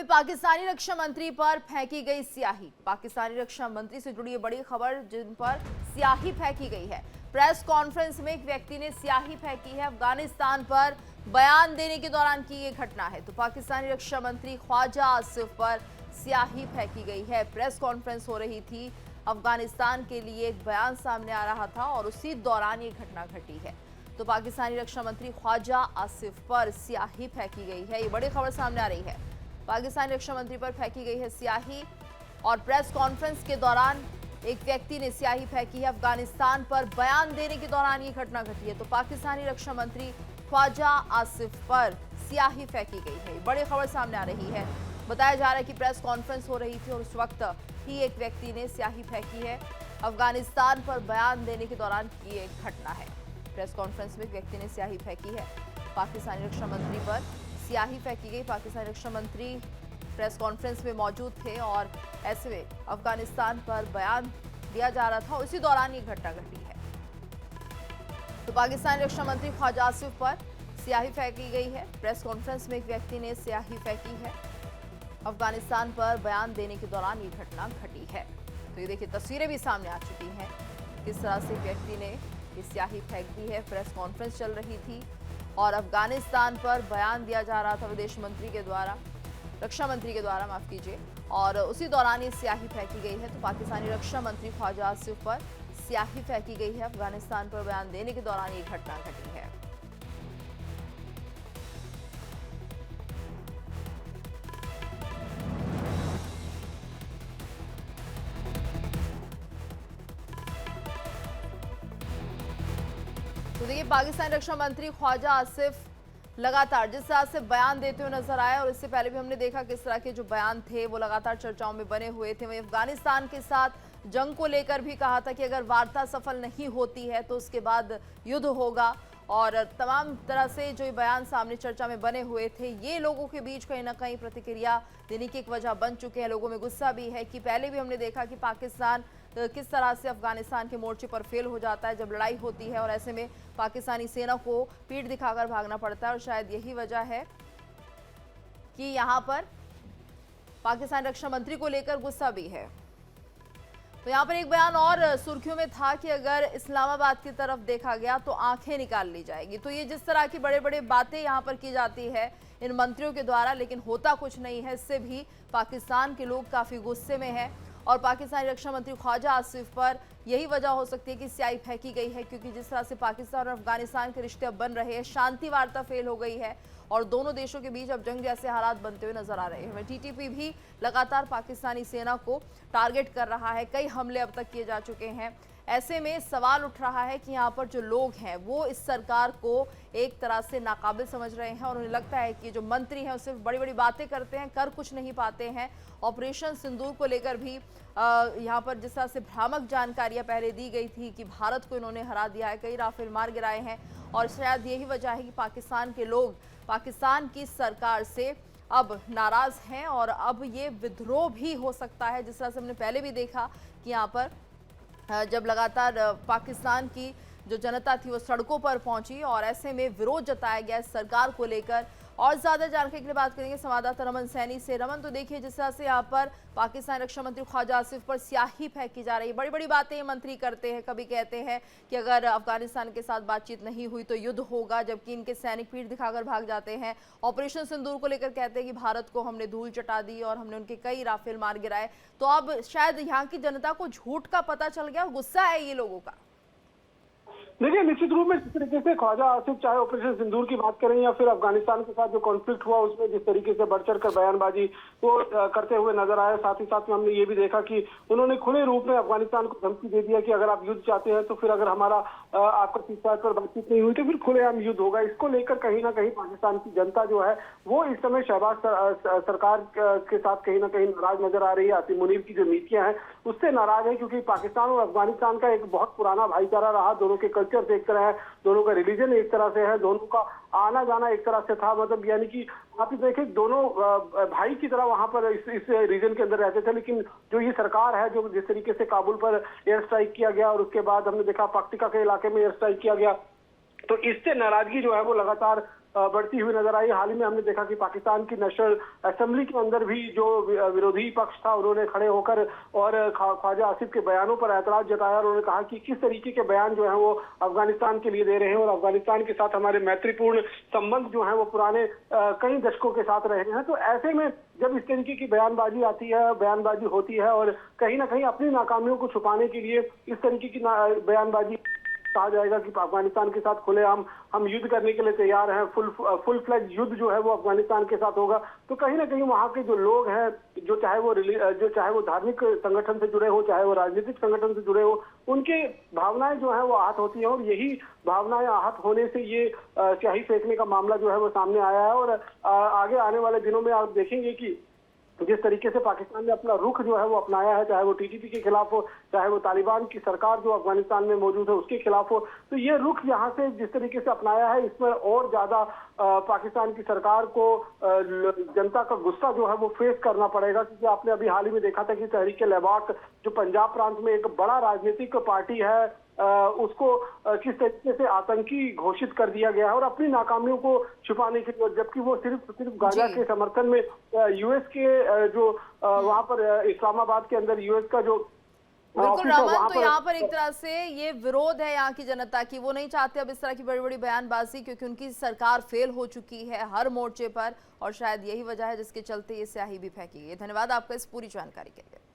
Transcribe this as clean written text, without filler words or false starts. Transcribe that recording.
वहीं पाकिस्तानी रक्षा मंत्री पर फेंकी गई स्याही। पाकिस्तानी रक्षा मंत्री से जुड़ी बड़ी खबर जिन पर स्याही फेंकी गई है। प्रेस कॉन्फ्रेंस में एक व्यक्ति ने स्याही फेंकी है। अफगानिस्तान पर बयान देने के दौरान की ये घटना है। तो पाकिस्तानी रक्षा मंत्री ख्वाजा आसिफ पर स्याही फेंकी गई है। प्रेस कॉन्फ्रेंस हो रही थी, अफगानिस्तान के लिए एक बयान सामने आ रहा था और उसी दौरान ये घटना घटी है। तो पाकिस्तानी रक्षा मंत्री ख्वाजा आसिफ पर स्याही फेंकी गई है। ये बड़ी खबर सामने आ रही है। पाकिस्तानी रक्षा मंत्री पर फेंकी गई है स्याही और प्रेस कॉन्फ्रेंस के दौरान एक व्यक्ति ने स्याही फेंकी है। अफगानिस्तान पर बयान देने के दौरान ये घटना घटी है। तो पाकिस्तानी रक्षा मंत्री ख्वाजा आसिफ पर स्याही फेंकी गई है। बड़ी खबर सामने आ रही है। बताया जा रहा है कि प्रेस कॉन्फ्रेंस हो रही थी और उस वक्त ही एक व्यक्ति ने स्याही फेंकी है। अफगानिस्तान पर बयान देने के दौरान की एक घटना है। प्रेस कॉन्फ्रेंस में एक व्यक्ति ने स्याही फेंकी है। पाकिस्तानी रक्षा मंत्री पर स्याही फेंकी गई। पाकिस्तानी रक्षा मंत्री प्रेस कॉन्फ्रेंस में मौजूद थे और ऐसे में अफगानिस्तान पर बयान दिया जा रहा था, उसी दौरान ये घटना घटी है। तो पाकिस्तानी रक्षा मंत्री ख्वाजा आसिफ पर स्याही फेंकी गई है। प्रेस कॉन्फ्रेंस में एक व्यक्ति ने स्याही फेंकी है। अफगानिस्तान पर बयान देने के दौरान ये घटना घटी है। तो ये देखिए, तस्वीरें भी सामने आ चुकी हैं किस तरह से व्यक्ति ने ये स्याही फेंक दी है। प्रेस कॉन्फ्रेंस चल रही थी और अफगानिस्तान पर बयान दिया जा रहा था विदेश मंत्री के द्वारा, रक्षा मंत्री के द्वारा, माफ कीजिए, और उसी दौरान ये स्याही फेंकी गई है। तो पाकिस्तानी रक्षा मंत्री ख्वाजा आसिफ पर स्याही फेंकी गई है। अफगानिस्तान पर बयान देने के दौरान ये घटना घटी है। तो देखिए, पाकिस्तानी रक्षा मंत्री ख्वाजा आसिफ लगातार जिस तरह से बयान देते हुए नजर आए और इससे पहले भी हमने देखा किस तरह के जो बयान थे वो लगातार चर्चाओं में बने हुए थे। वहीं अफगानिस्तान के साथ जंग को लेकर भी कहा था कि अगर वार्ता सफल नहीं होती है तो उसके बाद युद्ध होगा और तमाम तरह से जो ये बयान सामने चर्चा में बने हुए थे, ये लोगों के बीच कहीं ना कहीं प्रतिक्रिया देने की एक वजह बन चुके हैं। लोगों में गुस्सा भी है कि पहले भी हमने देखा कि पाकिस्तान किस तरह से अफगानिस्तान के मोर्चे पर फेल हो जाता है जब लड़ाई होती है और ऐसे में पाकिस्तानी सेना को पीठ दिखाकर भागना पड़ता है। और शायद यही वजह है कि यहाँ पर पाकिस्तानी रक्षा मंत्री को लेकर गुस्सा भी है। तो यहाँ पर एक बयान और सुर्खियों में था कि अगर इस्लामाबाद की तरफ देखा गया तो आंखें निकाल ली जाएगी। तो ये जिस तरह की बड़े बड़े बातें यहाँ पर की जाती है इन मंत्रियों के द्वारा, लेकिन होता कुछ नहीं है। इससे भी पाकिस्तान के लोग काफ़ी गुस्से में हैं और पाकिस्तानी रक्षा मंत्री ख्वाजा आसिफ पर यही वजह हो सकती है कि स्याही फेंकी गई है, क्योंकि जिस तरह से पाकिस्तान और अफगानिस्तान के रिश्ते अब बन रहे हैं, शांति वार्ता फेल हो गई है और दोनों देशों के बीच अब जंग जैसे हालात बनते हुए नजर आ रहे हैं। टीटीपी भी लगातार पाकिस्तानी सेना को टारगेट कर रहा है। कई हमले अब तक किए जा चुके हैं। ऐसे में सवाल उठ रहा है कि यहाँ पर जो लोग हैं वो इस सरकार को एक तरह से नाकाबिल समझ रहे हैं और उन्हें लगता है कि जो मंत्री हैं वो सिर्फ बड़ी बड़ी बातें करते हैं, कर कुछ नहीं पाते हैं। ऑपरेशन सिंदूर को लेकर भी यहाँ पर जिस तरह से भ्रामक जानकारियाँ पहले दी गई थी कि भारत को इन्होंने हरा दिया है, कई राफेल मार गिराए हैं और शायद यही वजह है कि पाकिस्तान के लोग पाकिस्तान की सरकार से अब नाराज हैं और अब ये विद्रोह भी हो सकता है। जिस तरह से हमने पहले भी देखा कि यहाँ पर जब लगातार पाकिस्तान की जो जनता थी वो सड़कों पर पहुंची और ऐसे में विरोध जताया गया इस सरकार को लेकर। और ज्यादा जानकारी के लिए बात करेंगे संवाददाता रमन सैनी से। रमन, तो देखिए जिस तरह से यहाँ पर पाकिस्तानी रक्षा मंत्री ख्वाजा आसिफ पर स्याही फेंकी जा रही है, बड़ी बड़ी बातें ये मंत्री करते हैं। कभी कहते हैं कि अगर अफगानिस्तान के साथ बातचीत नहीं हुई तो युद्ध होगा, जबकि इनके सैनिक पीठ दिखाकर भाग जाते हैं। ऑपरेशन सिंदूर को लेकर कहते हैं कि भारत को हमने धूल चटा दी और हमने उनके कई राफेल मार गिराए। तो अब शायद यहाँ की जनता को झूठ का पता चल गया और गुस्सा है ये लोगों का। देखिए, निश्चित रूप में जिस तरीके से ख्वाजा आसिफ चाहे ऑपरेशन सिंदूर की बात करें या फिर अफगानिस्तान के साथ जो कॉन्फ्लिक्ट हुआ उसमें जिस तरीके से बढ़ चढ़कर बयानबाजी वो करते हुए नजर आए, साथ ही साथ में हमने ये भी देखा कि उन्होंने खुले रूप में अफगानिस्तान को धमकी दे दिया कि अगर आप युद्ध चाहते हैं तो फिर अगर हमारा आपका सीज़फायर पर बातचीत नहीं हुई तो फिर खुलेआम युद्ध होगा। इसको लेकर कहीं ना कहीं पाकिस्तान की जनता जो है वो इस समय शहबाज सरकार के साथ कहीं ना कहीं नाराज नजर आ रही है। आसिम मुनीर की जो नीतियां हैं उससे नाराज है, क्योंकि पाकिस्तान और अफगानिस्तान का एक बहुत पुराना भाईचारा रहा। दोनों के कल्चर एक तरह है, दोनों का रिलीजन एक तरह से है, दोनों का आना जाना एक तरह से था। मतलब यानी कि आप देखें दोनों भाई की तरह वहां पर इस रीजन के अंदर रहते थे। लेकिन जो ये सरकार है, जो जिस तरीके से काबुल पर एयर स्ट्राइक किया गया और उसके बाद हमने देखा पक्टिका के इलाके में एयर स्ट्राइक किया गया, तो इससे नाराजगी जो है वो लगातार बढ़ती हुई नजर आई। हाल ही में हमने देखा कि पाकिस्तान की नेशनल असेंबली के अंदर भी जो विरोधी पक्ष था उन्होंने खड़े होकर और ख्वाजा आसिफ के बयानों पर एतराज जताया और उन्होंने कहा कि किस तरीके के बयान जो है वो अफगानिस्तान के लिए दे रहे हैं और अफगानिस्तान के साथ हमारे मैत्रीपूर्ण संबंध जो है वो पुराने कई दशकों के साथ रहे हैं। तो ऐसे में जब इस तरीके की बयानबाजी आती है, बयानबाजी होती है और कहीं ना कहीं अपनी नाकामियों को छुपाने के लिए इस तरीके की बयानबाजी कहा जाएगा कि अफगानिस्तान के साथ खुलेआम हम युद्ध करने के लिए तैयार हैं, फुल फ्लैज युद्ध जो है वो अफगानिस्तान के साथ होगा, तो कहीं ना कहीं वहाँ के जो लोग हैं, जो चाहे वो धार्मिक संगठन से जुड़े हो, चाहे वो राजनीतिक संगठन से जुड़े हो, उनके भावनाएं जो है वो आहत होती हैं और यही भावनाएं आहत होने से ये स्याही फेंकने का मामला जो है वो सामने आया है। और आगे आने वाले दिनों में आप देखेंगे कि जिस तरीके से पाकिस्तान ने अपना रुख जो है वो अपनाया है, चाहे वो टीटीपी के खिलाफ हो, चाहे वो तालिबान की सरकार जो अफगानिस्तान में मौजूद है उसके खिलाफ हो, तो ये रुख यहाँ से जिस तरीके से अपनाया है, इसमें और ज्यादा पाकिस्तान की सरकार को जनता का गुस्सा जो है वो फेस करना पड़ेगा। क्योंकि आपने अभी हाल ही में देखा था कि तहरीक लेबाक जो पंजाब प्रांत में एक बड़ा राजनीतिक पार्टी है, उसको किस तरीके से आतंकी घोषित कर दिया गया है और अपनी नाकामियों को छुपाने के लिए, जबकि वो सिर्फ गाजा के समर्थन में यूएस के जो वहां पर इस्लामाबाद के अंदर यूएस का जो बिल्कुल रमन, तो यहाँ पर एक तरह से ये विरोध है यहाँ की जनता की, वो नहीं चाहते अब इस तरह की बड़ी बड़ी बयानबाजी, क्योंकि उनकी सरकार फेल हो चुकी है हर मोर्चे पर और शायद यही वजह है जिसके चलते ये स्याही भी फेंकी है। धन्यवाद आपका इस पूरी जानकारी के लिए।